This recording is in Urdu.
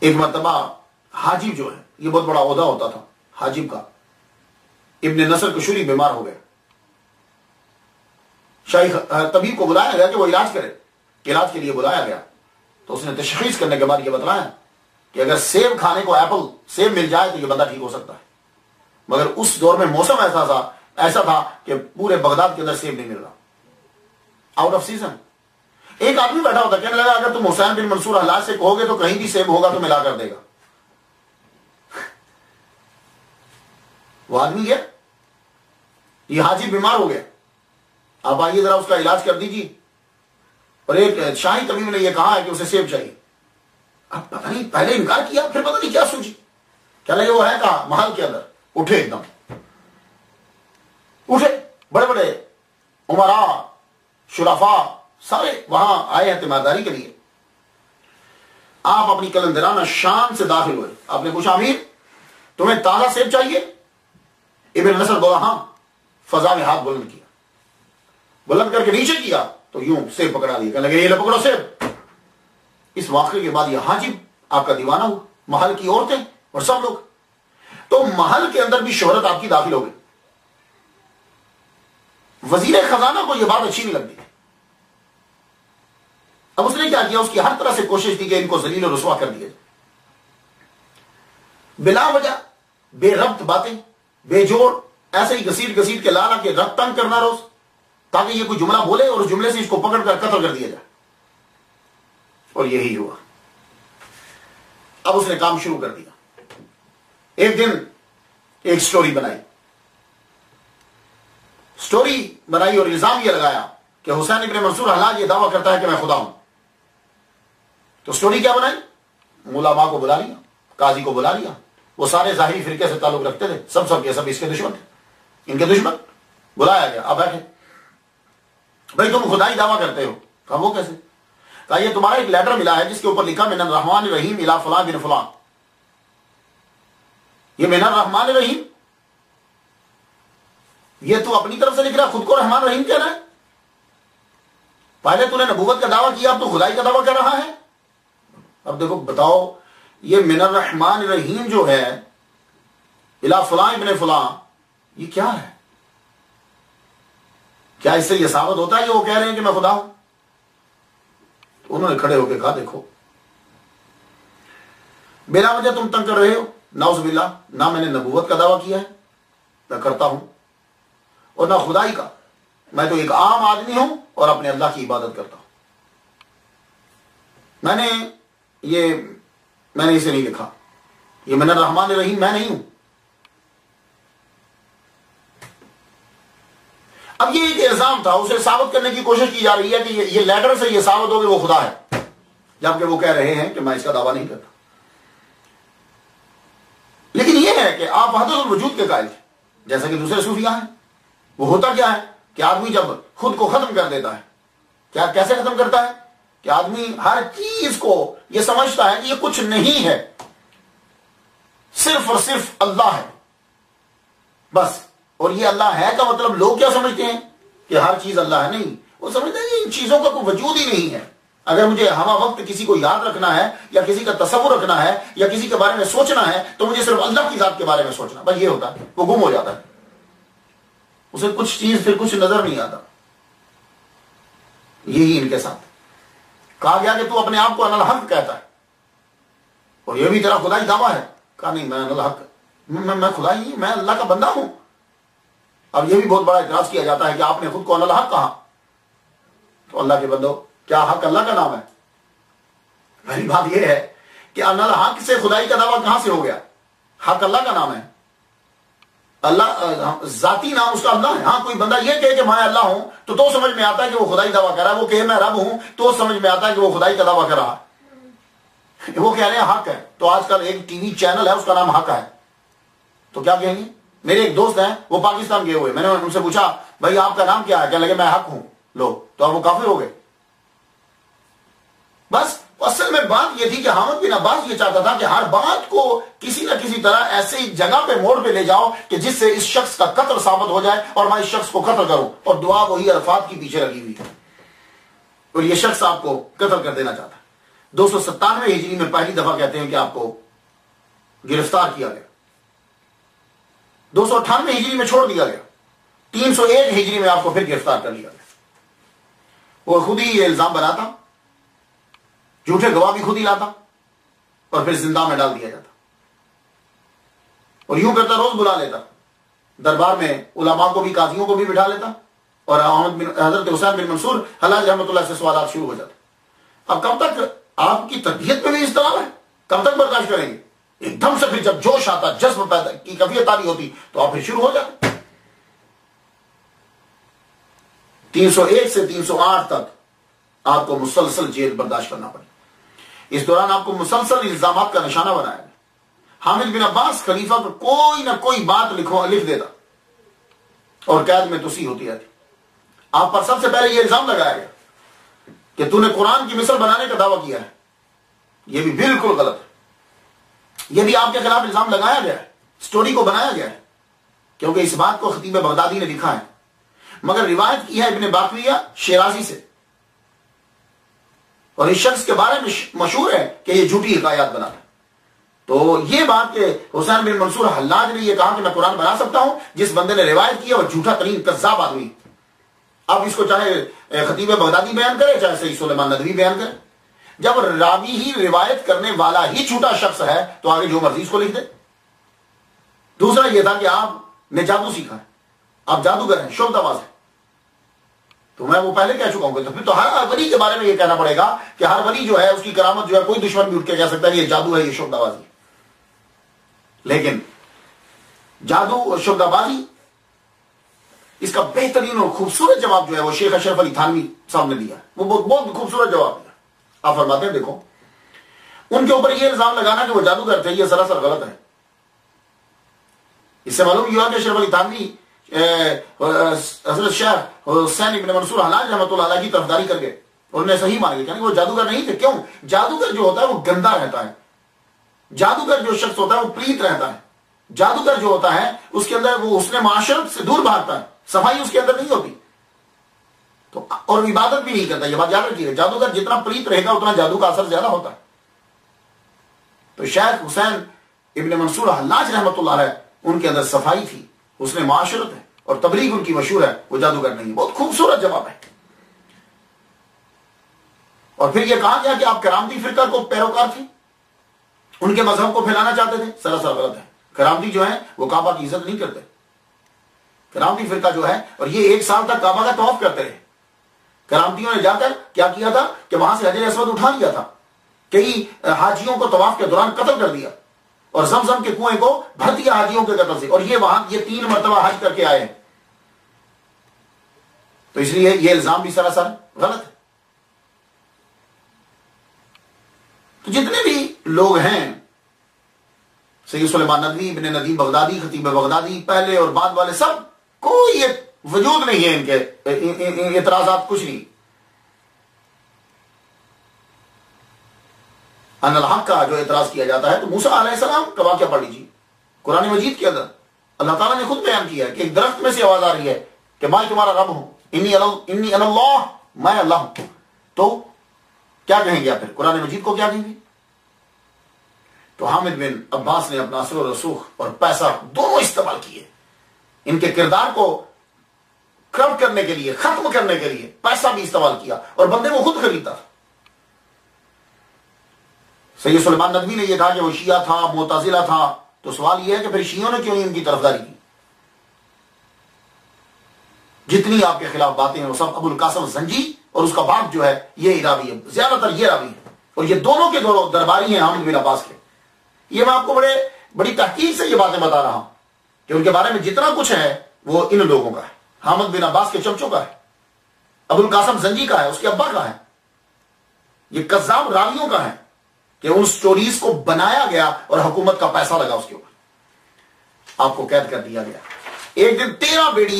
ایک مرتبہ حاجب جو ہے، یہ بہت بڑا عہدہ ہوتا تھا حاجب کا، ابن نصر کشوری بیمار ہو گیا، شیخ طبیب کو بلایا گیا کہ وہ علاج کرے، علاج کے لیے بلایا گیا تو اس نے تشخیص کرنے کے بعد یہ بتلایا کہ اگر سیب کھانے کو ایپل سیب مل جائے تو یہ بندہ ٹھیک ہو سکتا ہے، مگر اس دور میں موسم ایسا تھا کہ پورے بغداد کے اندر سیب نہیں مل رہا، آؤٹ آف سیزن۔ ایک آدمی بیٹھا ہوتا کہنے لگا اگر تم حسین بن منصور حلاج سے کہو گے تو کہیں بھی سیب ہوگا تو ملا کر دے گا۔ وہ آدمی گیا، یہ حاجی بیمار ہو گیا، آپ آئیے ذرا اس کا علاج کر دیجیے، اور ایک شاہی طبیب نے یہ کہا ہے کہ اسے سیب چاہیے۔ اب پتہ نہیں پہلے انکار کیا، پھر پتہ نہیں کیا سوچی، کیا لگے وہ ہے کہاں محل کے اندر، اٹھے ایک دم، اٹھے بڑے بڑے عمراء شرفاء سارے وہاں آئے ہیں تیمارداری کے لیے۔ آپ اپنی کلندرانہ شان سے داخل ہوئے، آپ نے پوچھا امیر تمہیں تازہ سیب چاہیے؟ ابن نصر بولا ہاں، فضا میں ہاتھ بلند کیا، بلند کر کے نیچے کیا تو یوں سیب پکڑا دیا، کہنے لگے یہ لے پکڑو سیب۔ اس واقعے کے بعد یہ حاجب آپ کا دیوانہ ہوا، محل کی عورتیں اور سب لوگ، تو محل کے اندر بھی شہرت آپ کی داخل ہو گئی۔ وزیر خزانہ کو یہ بات اچھی نہیں لگتی، اب اس نے کیا کیا، اس کی ہر طرح سے کوشش کی کہ ان کو ذلیل و رسوا کر دیا جائے، بلا وجہ بے ربط باتیں، بے جوڑ ایسے ہی گھسیٹ گھسیٹ کے لالا کے رب تنگ کرنا روز، تاکہ یہ کوئی جملہ بولے اور اس جملے سے اس کو پکڑ کر قتل کر دیا جائے، اور یہی ہوا۔ اب اس نے کام شروع کر دیا، ایک دن ایک سٹوری بنائی اور الزام یہ لگایا کہ حسین ابن منصور حلاج یہ دعویٰ کرتا ہے کہ میں خدا ہوں۔ تو سٹوری کیا بنائی، علماء کو بلا لیا، قاضی کو بلا لیا، وہ سارے ظاہری فرقے سے تعلق رکھتے تھے، سب کے سب اس کے دشمن تھے، ان کے دشمن، بلایا گیا، اب بیٹھے، بھائی تم خدائی دعویٰ کرتے ہو، کہا وہ کیسے؟ کہا یہ تمہارا ایک لیٹر ملا ہے جس کے اوپر لکھا من الرحمن الرحیم الی فلاں بن فلاں، یہ من الرحمن الرحیم یہ تو اپنی طرف سے لکھ رہا، خود کو رحمان رحیم کہہ رہا ہے، پہلے تو نے نبوت کا دعویٰ کیا، اب تو خدائی کا دعویٰ کر رہا ہے۔ اب دیکھو بتاؤ یہ من الرحمن الرحیم جو ہے الی فلاں ابن فلاں یہ کیا ہے؟ کیا اس سے یہ ثابت ہوتا ہے کہ وہ کہہ رہے ہیں کہ میں خدا ہوں؟ انہوں نے کھڑے ہو کے کہا دیکھو بلا وجہ تم تنگ کر رہے ہو، نعوذ باللہ، نہ میں نے نبوت کا دعویٰ کیا ہے، میں کرتا ہوں، اور نہ خدائی کا، میں تو ایک عام آدمی ہوں اور اپنے اللہ کی عبادت کرتا ہوں، میں نے اسے نہیں لکھا، یہ من الرحمن الرحیم میں نہیں ہوں۔ اب یہ ایک الزام تھا، اسے ثابت کرنے کی کوشش کی جا رہی ہے کہ یہ لیٹر سے یہ ثابت ہو کہ وہ خدا ہے، جبکہ وہ کہہ رہے ہیں کہ میں اس کا دعویٰ نہیں کرتا۔ لیکن یہ ہے کہ آپ وحدت الوجود کے قائل تھے، جیسا کہ دوسرے صوفیاء ہیں۔ وہ ہوتا کیا ہے کہ آدمی جب خود کو ختم کر دیتا ہے، کیا کیسے ختم کرتا ہے کہ آدمی ہر چیز کو یہ سمجھتا ہے کہ یہ کچھ نہیں ہے، صرف اور صرف اللہ ہے بس، اور یہ اللہ ہے کا مطلب لوگ کیا سمجھتے ہیں کہ ہر چیز اللہ ہے، نہیں، وہ سمجھتے ہیں کہ ان چیزوں کا کوئی وجود ہی نہیں ہے۔ اگر مجھے ہمہ وقت کسی کو یاد رکھنا ہے یا کسی کا تصور رکھنا ہے یا کسی کے بارے میں سوچنا ہے تو مجھے صرف اللہ کی ذات کے بارے میں سوچنا، بس یہ ہوتا ہے، وہ گم ہو جاتا ہے، اسے کچھ چیز پھر کچھ نظر نہیں آتا۔ یہی ان کے ساتھ کہا گیا کہ تو اپنے آپ کو انا الحق کہتا ہے اور یہ بھی تیرا خدائی دعویٰ ہے، کہا نہیں، میں انا الحق، میں خدا ہی، میں اللہ کا بندہ ہوں۔ اب یہ بھی بہت بڑا اعتراض کیا جاتا ہے کہ آپ نے خود کو انا الحق کہا، تو اللہ کے بندو کیا حق اللہ کا نام ہے؟ پہلی بات یہ ہے کہ انا الحق سے خدائی کا دعویٰ کہاں سے ہو گیا؟ حق اللہ کا نام ہے، اللہ ذاتی نام اس کا اللہ ہے۔ ہاں کوئی بندہ یہ کہے کہ میں اللہ ہوں تو سمجھ میں آتا ہے کہ وہ خدائی دعویٰ کر رہا ہے، وہ کہے میں رب ہوں تو سمجھ میں آتا ہے کہ وہ خدائی کا دعویٰ کر رہا ہے۔ وہ کہہ رہے ہیں حق ہے، تو آج کل ایک ٹی وی چینل ہے اس کا نام حق ہے، تو کیا کہیں گے؟ میرے ایک دوست ہیں وہ پاکستان گئے ہوئے، میں نے ان سے پوچھا بھائی آپ کا نام کیا ہے؟ کہنے لگے میں حق ہوں، لو تو اب وہ کافر ہو گئے۔ بس اصل میں بات یہ تھی کہ حامد بن عباس یہ چاہتا تھا کہ ہر بات کو کسی نہ کسی طرح ایسی جگہ پہ موڑ پہ لے جاؤ کہ جس سے اس شخص کا قتل ثابت ہو جائے اور میں اس شخص کو قتل کروں، اور دعا وہی الفاظ کی پیچھے لگی ہوئی ہے، اور یہ شخص آپ کو قتل کر دینا چاہتا ہے۔ 297 ہجری میں پہلی دفعہ کہتے ہیں کہ آپ کو گرفتار کیا گیا، 298 ہجری میں چھوڑ دیا گیا، 301 ہجری میں آپ کو پھر گرفتار کر لیا گیا۔ وہ خود ہی یہ الزام بناتا، جھوٹے گواہ بھی خود ہی لاتا اور پھر زندہ میں ڈال دیا جاتا، اور یوں کرتا روز بلا لیتا دربار میں، علماء کو بھی قاضیوں کو بھی بٹھا لیتا، اور حضرت حسین بن منصور حلاج رحمۃ اللہ سے سوالات شروع ہو جاتے۔ اب کب تک آپ کی تربیت میں بھی اس طرح ہے، کب تک برداشت کریں گے؟ ایک دم سے پھر جب جوش آتا، جذب پیدا کی کیفیت تاری ہوتی تو آپ پھر شروع ہو جاتے۔ 301 سے 308 تک آپ کو مسلسل جیل برداشت کرنا پڑی۔ اس دوران آپ کو مسلسل الزامات کا نشانہ بنایا گیا۔ حامد بن عباس خلیفہ کو کوئی نہ کوئی بات لکھ دیتا اور قید میں توسیع ہوتی رہتی۔ آپ پر سب سے پہلے یہ الزام لگایا گیا کہ تو نے قرآن کی مثل بنانے کا دعویٰ کیا ہے، یہ بھی بالکل غلط ہے۔ یہ بھی آپ کے خلاف الزام لگایا گیا ہے، سٹوری کو بنایا گیا ہے، کیونکہ اس بات کو خطیب بغدادی نے لکھا ہے، مگر روایت کی ہے ابن باقویہ شیرازی سے، اور اس شخص کے بارے میں مشہور ہے کہ یہ جھوٹی حکایات بناتا ہے۔ تو یہ بات کہ حسین بن منصور حلاج نے یہ کہا کہ میں قرآن بنا سکتا ہوں، جس بندے نے روایت کی ہے وہ جھوٹا ترین کذاب آدمی۔ اب اس کو چاہے خطیب بغدادی بیان کرے، چاہے سید سلیمان ندوی بیان کرے، جب راوی ہی روایت کرنے والا ہی جھوٹا شخص ہے تو آگے جو مرضی اس کو لکھ دے۔ دوسرا یہ تھا کہ آپ نے جادو سیکھا ہے، آپ جادوگر ہیں، شعبدہ باز ہیں، تو میں وہ پہلے کہہ چکا ہوں کہ تو پھر تو ہر ولی کے بارے میں یہ کہنا پڑے گا کہ ہر ولی جو ہے اس کی کرامت جو ہے کوئی دشمن بھی اٹھ کے کہہ سکتا ہے یہ جادو ہے، یہ شعبدہ بازی۔ لیکن جادو اور شعبدہ بازی، اس کا بہترین اور خوبصورت جواب جو ہے وہ شیخ اشرف علی تھانوی صاحب نے دیا، وہ بہت خوبصورت جواب دیا۔ آپ فرماتے ہیں دیکھو، ان کے اوپر یہ الزام لگانا کہ وہ جادوگر تھے یہ سراسر غلط ہے۔ اس سے معلوم یہ ہوا کہ اشرف علی تھانوی حضرت شیخ حسین ابن منصور حلاج رحمۃ اللہ علیہ کی طرفداری کر گئے، انہوں نے صحیح مان لیا کہ وہ جادوگر نہیں تھے۔ کیوں؟ جادوگر جو ہوتا ہے وہ گندا رہتا ہے، جادوگر جو شخص ہوتا ہے وہ پلیت رہتا ہے، جادوگر جو ہوتا ہے اس کے اندر وہ حسن معاشرت سے دور بھاگتا ہے، صفائی اس کے اندر نہیں ہوتی، تو اور عبادت بھی نہیں کرتا۔ یہ بات یاد رکھیے، جادوگر جتنا پلیت رہے گا اتنا جادو کا اثر زیادہ ہوتا ہے۔ تو شیخ حسین ابن منصور حلاج رحمۃ اللہ علیہ ان کے اندر صفائی تھی، حسن معاشرت ہے، اور تبلیغ ان کی مشہور ہے، وہ جادوگر نہیں۔ بہت خوبصورت جواب ہے۔ اور پھر یہ کہا گیا کہ آپ کرامتی فرقہ کو پیروکار تھے، ان کے مذہب کو پھیلانا چاہتے تھے، سراسر غلط ہے۔ کرامتی جو ہیں وہ کعبہ کی عزت نہیں کرتے، کرامتی فرقہ جو ہے، اور یہ 1 سال تک کعبہ کا طواف کرتے رہے۔ کرامتیوں نے جا کر کیا کیا تھا کہ وہاں سے حجر اسود اٹھا لیا تھا، کئی حاجیوں کو طواف کے دوران قتل کر دیا، اور زمزم کے کنویں کو بھر دیا حاجیوں کے قتل سے، اور یہ وہاں یہ 3 مرتبہ حج کر کے آئے ہیں۔ تو اس لیے یہ الزام بھی سراسر غلط ہے۔ تو جتنے بھی لوگ ہیں، سید سلیمان ندوی، ابن ندیم بغدادی، خطیب بغدادی، پہلے اور بعد والے، سب کوئی وجود نہیں ہے ان کے اعتراضات، کچھ نہیں۔ ان الحق کا جو اعتراض کیا جاتا ہے تو موسیٰ علیہ السلام کا واقعہ پڑھ لیجیے، قرآن مجید کے اندر اللہ تعالیٰ نے خود بیان کیا ہے کہ ایک درخت میں سے آواز آ رہی ہے کہ میں تمہارا رب ہوں، انی انا اللہ، میں اللہ ہوں۔ تو کیا کہیں گے پھر؟ قرآن مجید کو کیا کہیں گے؟ تو حامد بن عباس نے اپنا اثر و رسوخ اور پیسہ دونوں استعمال کیے، ان کے کردار کو کرپٹ کرنے کے لیے، ختم کرنے کے لیے پیسہ بھی استعمال کیا، اور بندے وہ خود خریدتا تھا۔ سید سلیمان ندوی نے یہ کہا کہ وہ شیعہ تھا، معتزلہ تھا، تو سوال یہ ہے کہ پھر شیعوں نے کیوں نہیں ان کی طرفداری کی؟ جتنی آپ کے خلاف باتیں ہیں وہ سب ابو القاسم زنجی اور اس کا باپ جو ہے یہ راوی ہے، زیادہ تر یہ راوی ہے، اور یہ دونوں کے دونوں درباری ہیں حامد بن عباس کے۔ یہ میں آپ کو بڑی تحقیق سے یہ باتیں بتا رہا ہوں کہ ان کے بارے میں جتنا کچھ ہے وہ ان لوگوں کا ہے، حامد بن عباس کے چمچوں کا ہے، ابو القاسم زنجی کا ہے، اس کے ابا کا ہے، یہ کذاب راویوں کا ہے کہ ان سٹوریز کو بنایا گیا اور حکومت کا پیسہ لگا اس کے اوپر، آپ کو قید کر دیا گیا۔ ایک دن 13 بیڑی